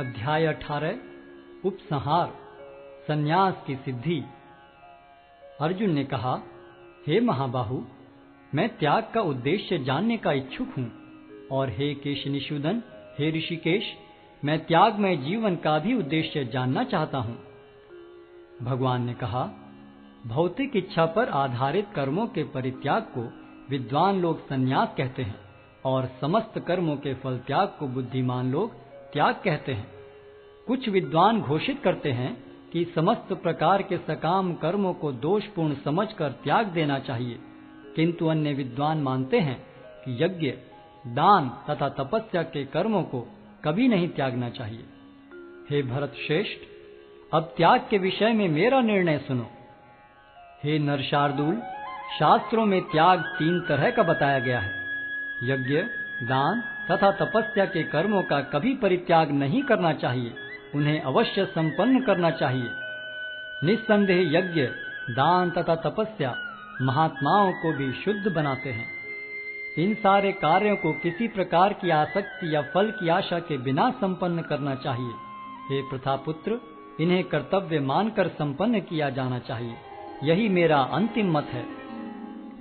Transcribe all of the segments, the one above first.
अध्याय 18 उपसंहार संन्यास की सिद्धि। अर्जुन ने कहा, हे महाबाहु, मैं त्याग का उद्देश्य जानने का इच्छुक हूँ, और हे केशनिषूदन, हे ऋषिकेश, मैं त्यागमय जीवन का भी उद्देश्य जानना चाहता हूँ। भगवान ने कहा, भौतिक इच्छा पर आधारित कर्मों के परित्याग को विद्वान लोग संन्यास कहते हैं, और समस्त कर्मों के फल त्याग को बुद्धिमान लोग त्याग कहते हैं। कुछ विद्वान घोषित करते हैं कि समस्त प्रकार के सकाम कर्मों को दोषपूर्ण समझकर त्याग देना चाहिए, किंतु अन्य विद्वान मानते हैं कि यज्ञ, दान तथा तपस्या के कर्मों को कभी नहीं त्यागना चाहिए। हे भरत श्रेष्ठ, अब त्याग के विषय में मेरा निर्णय सुनो। हे नरशार्दूल, शास्त्रों में त्याग 3 तरह का बताया गया है। यज्ञ, दान तथा तपस्या के कर्मों का कभी परित्याग नहीं करना चाहिए, उन्हें अवश्य संपन्न करना चाहिए। निस्संदेह यज्ञ, दान तथा तपस्या महात्माओं को भी शुद्ध बनाते हैं। इन सारे कार्यों को किसी प्रकार की आसक्ति या फल की आशा के बिना संपन्न करना चाहिए। हे प्रथापुत्र, इन्हें कर्तव्य मानकर संपन्न किया जाना चाहिए, यही मेरा अंतिम मत है।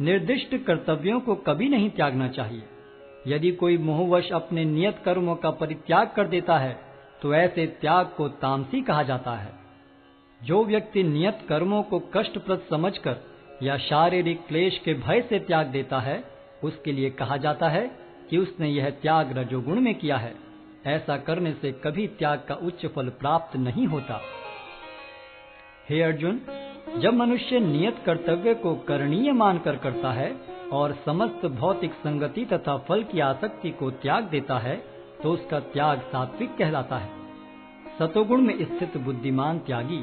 निर्दिष्ट कर्तव्यों को कभी नहीं त्यागना चाहिए। यदि कोई मोहवश अपने नियत कर्मों का परित्याग कर देता है तो ऐसे त्याग को तामसी कहा जाता है। जो व्यक्ति नियत कर्मों को कष्टप्रद समझकर या शारीरिक क्लेश के भय से त्याग देता है, उसके लिए कहा जाता है कि उसने यह त्याग रजोगुण में किया है। ऐसा करने से कभी त्याग का उच्च फल प्राप्त नहीं होता। हे अर्जुन, जब मनुष्य नियत कर्तव्य को करणीय मानकर करता है और समस्त भौतिक संगति तथा फल की आसक्ति को त्याग देता है, तो उसका त्याग सात्विक कहलाता है। सतोगुण में स्थित बुद्धिमान त्यागी,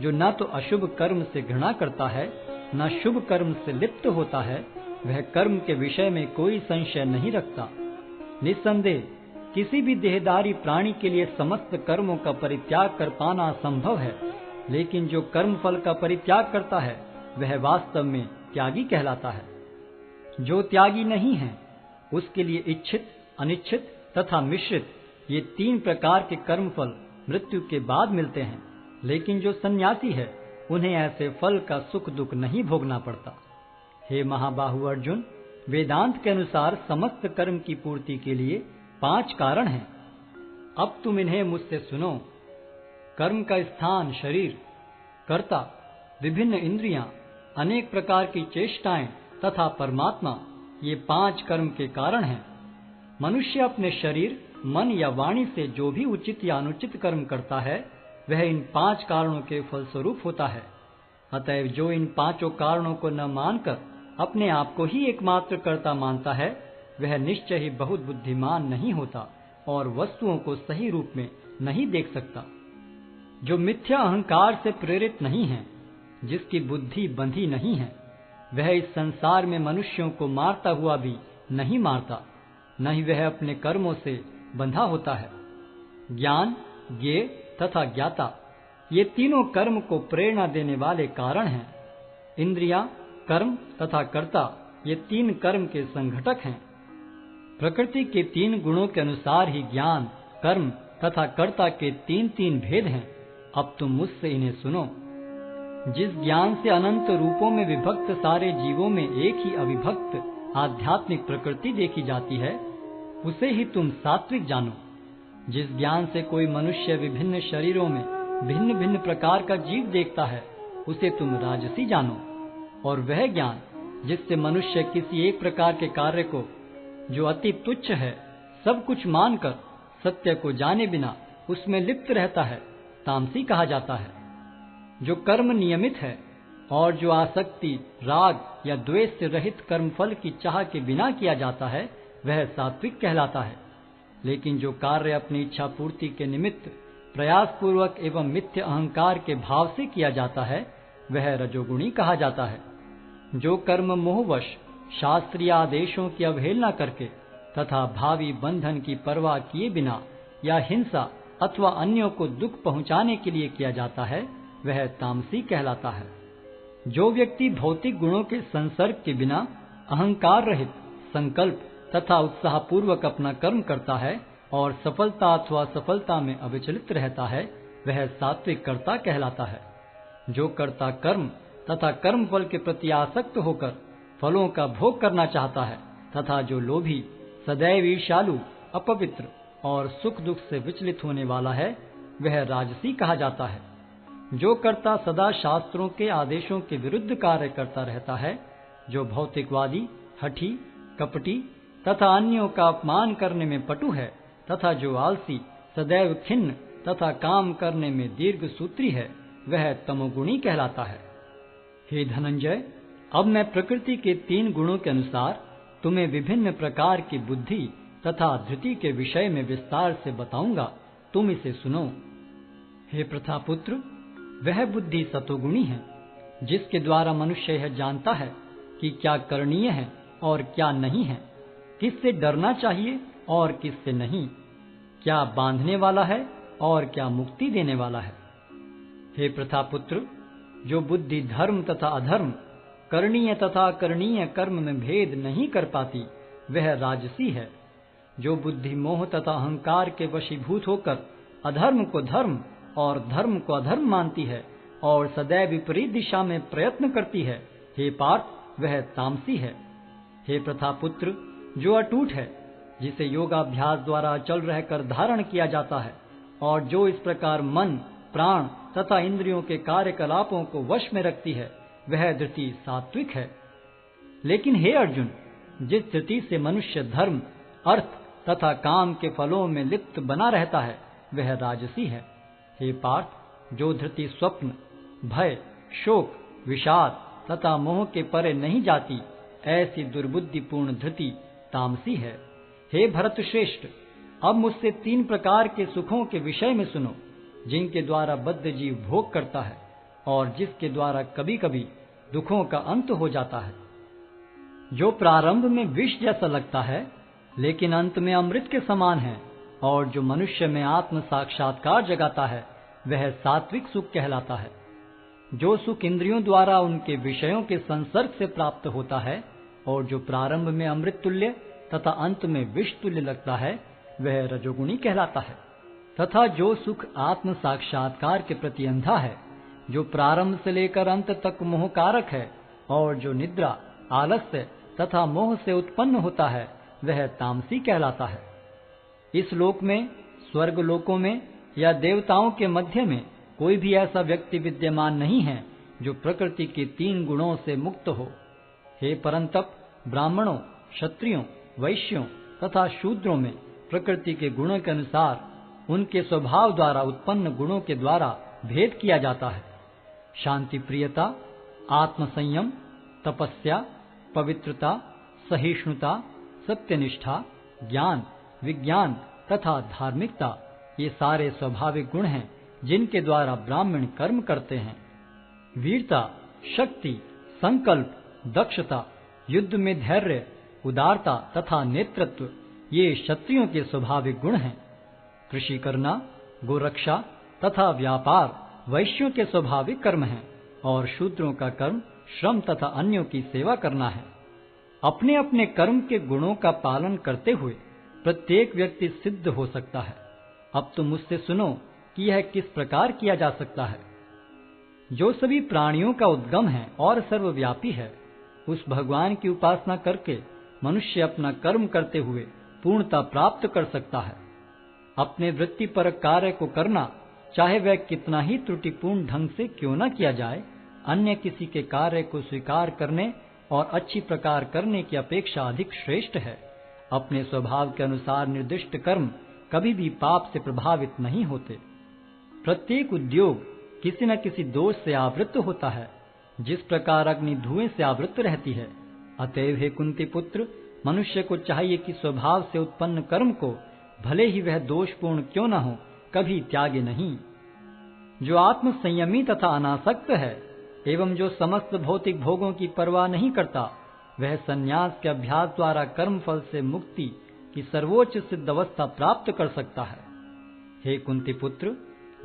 जो न तो अशुभ कर्म से घृणा करता है, न शुभ कर्म से लिप्त होता है, वह कर्म के विषय में कोई संशय नहीं रखता। निस्संदेह किसी भी देहधारी प्राणी के लिए समस्त कर्मों का परित्याग कर पाना असंभव है, लेकिन जो कर्म फल का परित्याग करता है वह वास्तव में त्यागी कहलाता है। जो त्यागी नहीं है, उसके लिए इच्छित, अनिच्छित तथा मिश्रित ये 3 प्रकार के कर्म फल मृत्यु के बाद मिलते हैं, लेकिन जो सन्यासी है उन्हें ऐसे फल का सुख दुख नहीं भोगना पड़ता। हे महाबाहु अर्जुन, वेदांत के अनुसार समस्त कर्म की पूर्ति के लिए 5 कारण हैं। अब तुम इन्हें मुझसे सुनो। कर्म का स्थान शरीर, कर्ता, विभिन्न इंद्रियां, अनेक प्रकार की चेष्टाएं तथा परमात्मा, ये 5 कर्म के कारण हैं। मनुष्य अपने शरीर, मन या वाणी से जो भी उचित या अनुचित कर्म करता है, वह इन 5 कारणों के फलस्वरूप होता है। अतएव जो इन 5 कारणों को न मानकर अपने आप को ही एकमात्र कर्ता मानता है, वह निश्चय ही बहुत बुद्धिमान नहीं होता और वस्तुओं को सही रूप में नहीं देख सकता। जो मिथ्या अहंकार से प्रेरित नहीं है, जिसकी बुद्धि बंधी नहीं है, वह इस संसार में मनुष्यों को मारता हुआ भी नहीं मारता, न ही वह अपने कर्मों से बंधा होता है। ज्ञान, ज्ञेय तथा ज्ञाता, ये तीनों कर्म को प्रेरणा देने वाले कारण हैं। इंद्रियां, कर्म तथा कर्ता, ये 3 कर्म के संघटक हैं। प्रकृति के 3 गुणों के अनुसार ही ज्ञान, कर्म तथा कर्ता के 3 भेद हैं। अब तुम मुझसे इन्हें सुनो। जिस ज्ञान से अनंत रूपों में विभक्त सारे जीवों में एक ही अविभक्त आध्यात्मिक प्रकृति देखी जाती है, उसे ही तुम सात्विक जानो। जिस ज्ञान से कोई मनुष्य विभिन्न शरीरों में भिन्न भिन्न प्रकार का जीव देखता है, उसे तुम राजसी जानो। और वह ज्ञान जिससे मनुष्य किसी एक प्रकार के कार्य को, जो अति तुच्छ है, सब कुछ मानकर सत्य को जाने बिना उसमें लिप्त रहता है, तामसी कहा जाता है। जो कर्म नियमित है और जो आसक्ति, राग या द्वेष से रहित कर्मफल की चाह के बिना किया जाता है, वह सात्विक कहलाता है। लेकिन जो कार्य अपनी इच्छा पूर्ति के निमित्त प्रयास पूर्वक एवं मिथ्य अहंकार के भाव से किया जाता है, वह रजोगुणी कहा जाता है। जो कर्म मोहवश शास्त्रीय आदेशों की अवहेलना करके तथा भावी बंधन की परवाह किए बिना या हिंसा अथवा अन्यों को दुख पहुंचाने के लिए किया जाता है, वह तामसी कहलाता है। जो व्यक्ति भौतिक गुणों के संसर्ग के बिना अहंकार रहित संकल्प तथा उत्साह पूर्वक अपना कर्म करता है, और सफलता अथवा असफलता में अविचलित रहता है, वह सात्विक कर्ता कहलाता है। जो कर्ता कर्म तथा कर्म फल के प्रति आसक्त होकर फलों का भोग करना चाहता है तथा जो लोभी, सदैव ईर्ष्यालु, अपवित्र और सुख दुख से विचलित होने वाला है, वह राजसी कहा जाता है। जो कर्ता सदा शास्त्रों के आदेशों के विरुद्ध कार्य करता रहता है, जो भौतिकवादी, हठी, कपटी तथा अन्यों का अपमान करने में पटु है तथा जो आलसी, सदैव खिन्न तथा काम करने में दीर्घ सूत्री है, वह तमोगुणी कहलाता है। हे धनंजय, अब मैं प्रकृति के 3 गुणों के अनुसार तुम्हें विभिन्न प्रकार की बुद्धि तथा धृति के विषय में विस्तार से बताऊंगा, तुम इसे सुनो। हे प्रथापुत्र, वह बुद्धि सतोगुणी है, जिसके द्वारा मनुष्य यह जानता है कि क्या करणीय है और क्या नहीं है, किससे डरना चाहिए और किससे नहीं, क्या बांधने वाला है और क्या मुक्ति देने वाला है। हे प्रथापुत्र, जो बुद्धि धर्म तथा अधर्म, करणीय तथा अकरणीय कर्म में भेद नहीं कर पाती, वह राजसी है। जो बुद्धि मोह तथा अहंकार के वशीभूत होकर अधर्म को धर्म और धर्म को अधर्म मानती है और सदैव विपरीत दिशा में प्रयत्न करती है, हे पार्थ, वह तामसी है। हे प्रथापुत्र, जो अटूट है, जिसे योगाभ्यास द्वारा अचल रहकर धारण किया जाता है और जो इस प्रकार मन, प्राण तथा इंद्रियों के कार्यकलापों को वश में रखती है, वह धृति सात्विक है। लेकिन हे अर्जुन, जिस धृति से मनुष्य धर्म, अर्थ तथा काम के फलों में लिप्त बना रहता है, वह राजसी है। हे पार्थ, जो धृति स्वप्न, भय, शोक, विषाद तथा मोह के परे नहीं जाती, ऐसी दुर्बुद्धिपूर्ण धृति तामसी है। हे भरत श्रेष्ठ, अब मुझसे 3 प्रकार के सुखों के विषय में सुनो, जिनके द्वारा बद्ध जीव भोग करता है और जिसके द्वारा कभी कभी दुखों का अंत हो जाता है। जो प्रारंभ में विष जैसा लगता है, लेकिन अंत में अमृत के समान है, और जो मनुष्य में आत्म साक्षात्कार जगाता है, वह सात्विक सुख कहलाता है। जो सुख इंद्रियों द्वारा उनके विषयों के संसर्ग से प्राप्त होता है और जो प्रारंभ में अमृत तुल्य तथा अंत में विष तुल्य लगता है, वह रजोगुणी कहलाता है। तथा जो सुख आत्म साक्षात्कार के प्रति अंधा है, जो प्रारंभ से लेकर अंत तक मोह कारक है और जो निद्रा, आलस्य तथा मोह से उत्पन्न होता है, वह तामसी कहलाता है। इस लोक में, स्वर्ग लोकों में या देवताओं के मध्य में कोई भी ऐसा व्यक्ति विद्यमान नहीं है जो प्रकृति के 3 गुणों से मुक्त हो। हे परंतप, ब्राह्मणों, क्षत्रियों, वैश्यों तथा शूद्रों में प्रकृति के गुणों के अनुसार उनके स्वभाव द्वारा उत्पन्न गुणों के द्वारा भेद किया जाता है। शांति प्रियता, आत्मसंयम, तपस्या, पवित्रता, सहिष्णुता, सत्यनिष्ठा, ज्ञान, विज्ञान तथा धार्मिकता, ये सारे स्वाभाविक गुण हैं जिनके द्वारा ब्राह्मण कर्म करते हैं। वीरता, शक्ति, संकल्प, दक्षता, युद्ध में धैर्य, उदारता तथा नेतृत्व, ये क्षत्रियों के स्वाभाविक गुण हैं। कृषि करना, गोरक्षा तथा व्यापार वैश्यों के स्वाभाविक कर्म हैं और शूद्रों का कर्म श्रम तथा अन्यों की सेवा करना है। अपने अपने कर्म के गुणों का पालन करते हुए प्रत्येक व्यक्ति सिद्ध हो सकता है। अब तुम मुझसे सुनो कि यह किस प्रकार किया जा सकता है। जो सभी प्राणियों का उद्गम है और सर्वव्यापी है, उस भगवान की उपासना करके मनुष्य अपना कर्म करते हुए पूर्णता प्राप्त कर सकता है। अपने वृत्तिपरक कार्य को करना, चाहे वह कितना ही त्रुटिपूर्ण ढंग से क्यों न किया जाए, अन्य किसी के कार्य को स्वीकार करने और अच्छी प्रकार करने की अपेक्षा अधिक श्रेष्ठ है। अपने स्वभाव के अनुसार निर्दिष्ट कर्म कभी भी पाप से प्रभावित नहीं होते। प्रत्येक उद्योग किसी न किसी दोष से आवृत होता है, जिस प्रकार अग्नि धुएं से आवृत रहती है। अतएव हे कुंती पुत्र, मनुष्य को चाहिए कि स्वभाव से उत्पन्न कर्म को, भले ही वह दोषपूर्ण क्यों न हो, कभी त्यागे नहीं। जो आत्म संयमी तथा अनासक्त है एवं जो समस्त भौतिक भोगों की परवाह नहीं करता, वह संन्यास के अभ्यास द्वारा कर्म फल से मुक्ति की सर्वोच्च सिद्ध अवस्था प्राप्त कर सकता है। हे कुंती पुत्र,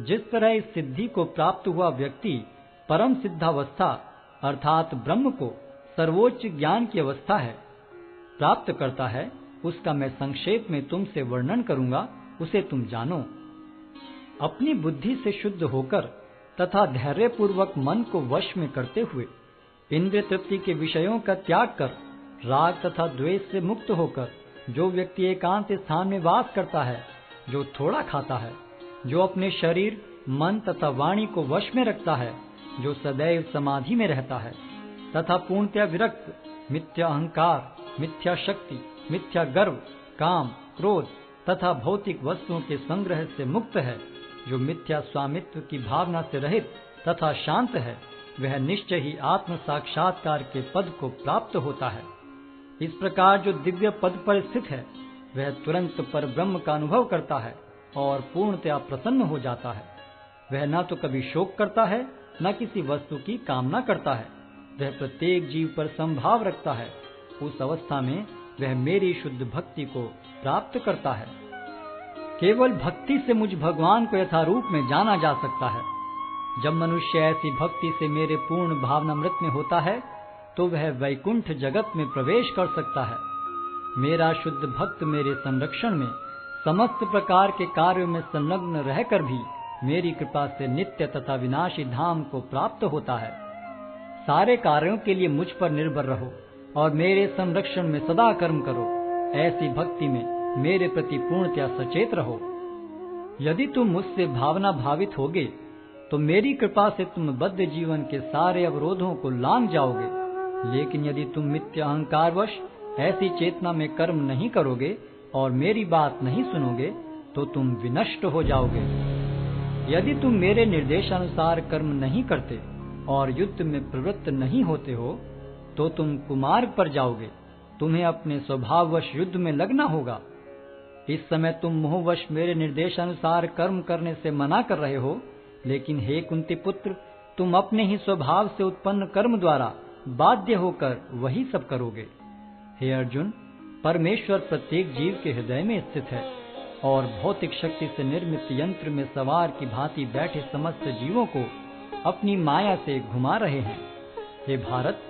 जिस तरह इस सिद्धि को प्राप्त हुआ व्यक्ति परम सिद्धावस्था अर्थात ब्रह्म को सर्वोच्च ज्ञान की अवस्था है प्राप्त करता है, उसका मैं संक्षेप में तुमसे वर्णन करूंगा, उसे तुम जानो। अपनी बुद्धि से शुद्ध होकर तथा धैर्यपूर्वक मन को वश में करते हुए इंद्रिय तृप्ति के विषयों का त्याग कर राग तथा द्वेष से मुक्त होकर जो व्यक्ति एकांत स्थान में वास करता है, जो थोड़ा खाता है, जो अपने शरीर मन तथा वाणी को वश में रखता है, जो सदैव समाधि में रहता है तथा पूर्णतया विरक्त, मिथ्या अहंकार, मिथ्या शक्ति, मिथ्या गर्व, काम, क्रोध तथा भौतिक वस्तुओं के संग्रह से मुक्त है, जो मिथ्या स्वामित्व की भावना से रहित तथा शांत है, वह निश्चय ही आत्म साक्षात्कार के पद को प्राप्त होता है। इस प्रकार जो दिव्य पद पर स्थित है, वह तुरंत पर ब्रह्म का अनुभव करता है और पूर्णतया प्रसन्न हो जाता है। वह न तो कभी शोक करता है, न किसी वस्तु की कामना करता है। वह प्रत्येक जीव पर संभाव रखता है। उस अवस्था में वह मेरी शुद्ध भक्ति को प्राप्त करता है। केवल भक्ति से मुझ भगवान को यथारूप में जाना जा सकता है। जब मनुष्य ऐसी भक्ति से मेरे पूर्ण भावनामृत में होता है, तो वह वैकुंठ जगत में प्रवेश कर सकता है। मेरा शुद्ध भक्त मेरे संरक्षण में समस्त प्रकार के कार्यों में संलग्न रहकर भी मेरी कृपा से नित्य तथा विनाशी धाम को प्राप्त होता है। सारे कार्यों के लिए मुझ पर निर्भर रहो और मेरे संरक्षण में सदा कर्म करो। ऐसी भक्ति में मेरे प्रति पूर्णतया सचेत रहो। यदि तुम मुझसे भावना भावित होगे, तो मेरी कृपा से तुम बद्ध जीवन के सारे अवरोधों को लांघ जाओगे। लेकिन यदि तुम मिथ्या अहंकारवश ऐसी चेतना में कर्म नहीं करोगे और मेरी बात नहीं सुनोगे, तो तुम विनष्ट हो जाओगे। यदि तुम मेरे निर्देशानुसार कर्म नहीं करते और युद्ध में प्रवृत्त नहीं होते हो, तो तुम कुमार्ग पर जाओगे। तुम्हें अपने स्वभाववश युद्ध में लगना होगा। इस समय तुम मोहवश मेरे निर्देशानुसार कर्म करने से मना कर रहे हो, लेकिन हे कुंती पुत्र, तुम अपने ही स्वभाव से उत्पन्न कर्म द्वारा बाध्य होकर वही सब करोगे। हे अर्जुन, परमेश्वर प्रत्येक जीव के हृदय में स्थित है और भौतिक शक्ति से निर्मित यंत्र में सवार की भांति बैठे समस्त जीवों को अपनी माया से घुमा रहे हैं। हे भारत,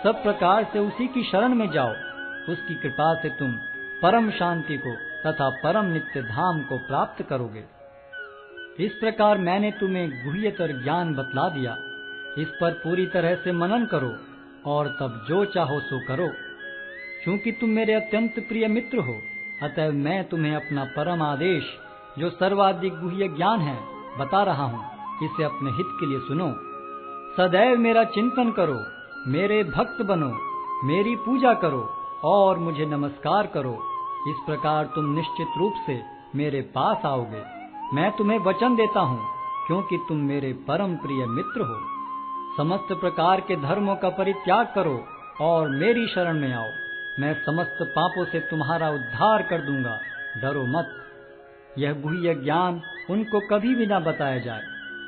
सब प्रकार से उसी की शरण में जाओ। उसकी कृपा से तुम परम शांति को तथा परम नित्य धाम को प्राप्त करोगे। इस प्रकार मैंने तुम्हें गुह्यतर ज्ञान बतला दिया। इस पर पूरी तरह से मनन करो और तब जो चाहो सो करो। क्योंकि तुम मेरे अत्यंत प्रिय मित्र हो, अतः मैं तुम्हें अपना परम आदेश, जो सर्वाधिक गुह्य ज्ञान है, बता रहा हूँ। इसे अपने हित के लिए सुनो। सदैव मेरा चिंतन करो, मेरे भक्त बनो, मेरी पूजा करो और मुझे नमस्कार करो। इस प्रकार तुम निश्चित रूप से मेरे पास आओगे। मैं तुम्हें वचन देता हूँ, क्योंकि तुम मेरे परम प्रिय मित्र हो। समस्त प्रकार के धर्मों का परित्याग करो और मेरी शरण में आओ। मैं समस्त पापों से तुम्हारा उद्धार कर दूंगा। डरो मत। यह गुह्य ज्ञान उनको कभी भी न बताया जाए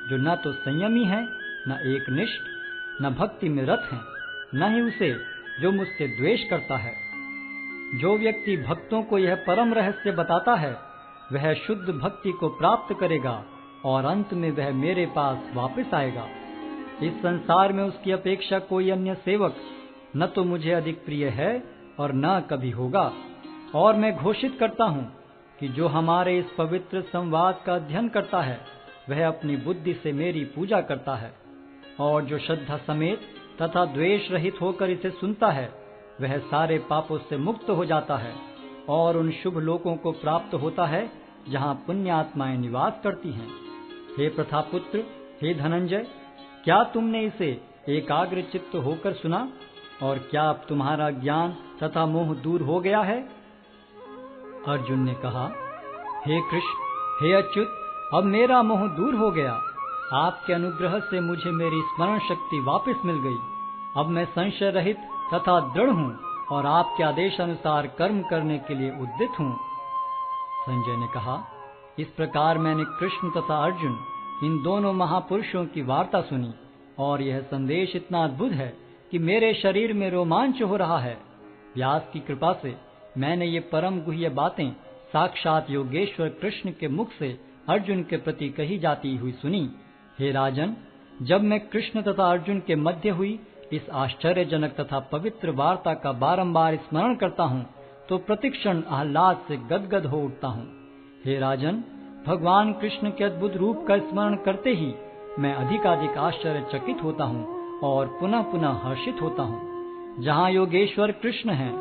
जो न तो संयमी है, न एकनिष्ठ, न भक्ति में रत है, न ही उसे जो मुझसे द्वेष करता है। जो व्यक्ति भक्तों को यह परम रहस्य बताता है, वह शुद्ध भक्ति को प्राप्त करेगा और अंत में वह मेरे पास वापस आएगा। इस संसार में उसकी अपेक्षा कोई अन्य सेवक न तो मुझे अधिक प्रिय है और न कभी होगा। और मैं घोषित करता हूँ कि जो हमारे इस पवित्र संवाद का अध्ययन करता है, वह अपनी बुद्धि से मेरी पूजा करता है, और जो श्रद्धा समेत तथा द्वेष रहित होकर इसे सुनता है, वह सारे पापों से मुक्त हो जाता है और उन शुभ लोकों को प्राप्त होता है जहाँ पुण्य आत्माएं निवास करती हैं। हे प्रथापुत्र, हे धनंजय, क्या तुमने इसे एकाग्र चित्त होकर सुना? और क्या अब तुम्हारा ज्ञान तथा मोह दूर हो गया है? अर्जुन ने कहा, हे कृष्ण, हे अच्युत, अब मेरा मोह दूर हो गया। आपके अनुग्रह से मुझे मेरी स्मरण शक्ति वापस मिल गई। अब मैं संशय रहित तथा दृढ़ हूँ और आपके आदेशानुसार कर्म करने के लिए उद्यत हूँ। संजय ने कहा, इस प्रकार मैंने कृष्ण तथा अर्जुन, इन दोनों महापुरुषों की वार्ता सुनी, और यह संदेश इतना अद्भुत है कि मेरे शरीर में रोमांच हो रहा है। व्यास की कृपा से मैंने ये परम गुह्य बातें साक्षात योगेश्वर कृष्ण के मुख से अर्जुन के प्रति कही जाती हुई सुनी। हे राजन, जब मैं कृष्ण तथा अर्जुन के मध्य हुई इस आश्चर्यजनक तथा पवित्र वार्ता का बारंबार स्मरण करता हूँ, तो प्रतिक्षण आह्लाद से गदगद हो उठता हूँ। हे राजन, भगवान कृष्ण के अद्भुत रूप का स्मरण करते ही मैं अधिकाधिक आश्चर्यचकित होता हूँ और पुनः पुनः हर्षित होता हूँ। जहाँ योगेश्वर कृष्ण हैं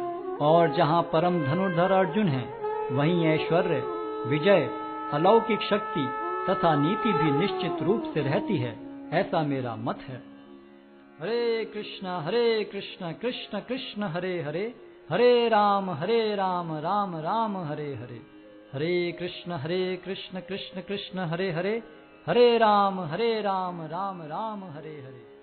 और जहाँ परम धनुर्धर अर्जुन हैं, वहीं ऐश्वर्य, विजय, अलौकिक शक्ति तथा नीति भी निश्चित रूप से रहती है, ऐसा मेरा मत है। हरे कृष्ण कृष्ण कृष्ण हरे हरे, हरे राम राम राम हरे हरे। हरे कृष्ण कृष्ण कृष्ण हरे हरे, हरे राम राम राम हरे हरे।